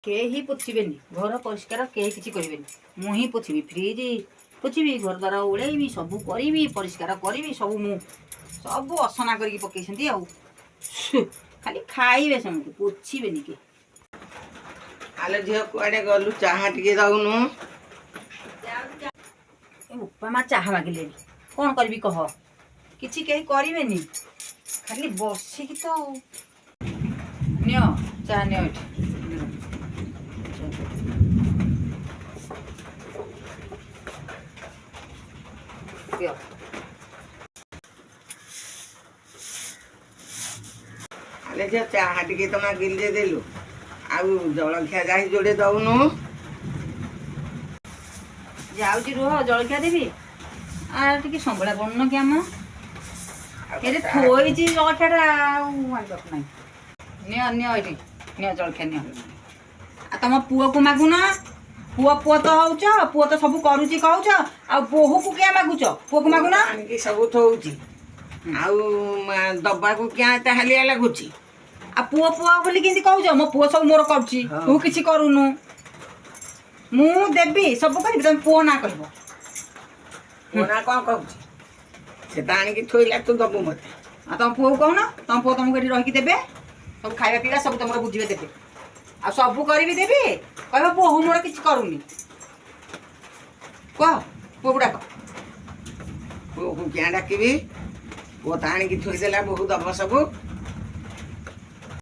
କେହି ପୋଛିବେନି ଘର ପରିଷ୍କାର କେହି କିଛି କରିବେନି। ମୁଁ ହିଁ ପୋଛିବି, ଫ୍ରିଜ୍ ପୋଛିବି, ଘର ଦ୍ୱାରା ଓଳେଇବି, ସବୁ କରିବି, ପରିଷ୍କାର କରିବି, ସବୁ ଅସନା କରିକି ପକେଇଛନ୍ତି ଆଉ। ଖାଲି ଖାଇବେ ସେମିତି, ପୋଛିବେନି କି। ଆଲୋ ଝିଅ କୁଆଡ଼େ ଗଲୁ? ଚାହା ଟିକେ ଦଉନୁ। ବୋପା ମା ଚାହା ମାଗିଲେଣି, କ'ଣ କରିବି କହ? କିଛି କେହି କରିବେନି, ଖାଲି ବସିକି ତ ଆଉ। ନିଅ ଚାହା ନିଅ ଏଠି। ଦିଅ। ଆଲୋ ଝିଅ ଚାହା ଟିକେ ତ ମାଗିଲି ଯେ ଦେଲୁ, ଆଉ ଜଳଖିଆ ଯାଇ ଯୋଡ଼େ ଦଉନୁ। ଯାଉଛି ରୁହ, ଜଳଖିଆ ଦେବି। ଟିକେ ସମ୍ବଳା ପଡୁନ କି ଆମ ଏଠି ଥୋଇଛି ଜଳଖିଆଟା ଆଉ ଆଣିବାକୁ ନାହିଁ। ନିଅ ଏଠି, ନିଅ ଜଳଖିଆ ନିଅ। ଆଉ ତମ ପୁଅକୁ ମାଗୁନ। ପୁଅ ତ ହଉଛ, ପୁଅ ତ ସବୁ କରୁଛି କହୁଛ, ଆଉ ବୋହୂକୁ କିଆ ମାଗୁଛ? ପୁଅକୁ ମାଗୁନ। ଆଣିକି ସବୁ ଥଉଛି, ଆଉ ଦବାକୁ କିଆ ଏତେ ହାଲିଆ ଲାଗୁଛି? ଆଉ ପୁଅ ବୋଲି କେମିତି କହୁଛ? ମୋ ପୁଅ ସବୁ ମୋର କରୁଛି, ତୁ କିଛି କରୁନୁ। ମୁଁ ଦେବି, ସବୁ କରିବି, ତମେ ପୁଅ ନା କହିବ। ପୁଅ ନା କ'ଣ କହୁଛି? ସେ ତ ଆଣିକି ଥୋଇଲା, ତୁ ଦବୁ ମତେ। ଆଉ ତମ ପୁଅକୁ କହୁନ, ତମ ପୁଅ ତମକୁ ଏଠି ରହିକି ଦେବେ, ସବୁ ଖାଇବା ପିଇବା ସବୁ ତମର ବୁଝିବେ, ଦେବେ। ଆଉ ସବୁ କରିବି ଦେବି, କହିବ ବୋହୂ ମୋର କିଛି କରୁନି। କୁହ, ପୁଅକୁ ଡାକ। ପୁଅକୁ କିଆଁ ଡାକିବି? ପୁଅ ତ ଆଣିକି ଥୋଇଦେଲା, ବୋହୂ ଦବ ସବୁ।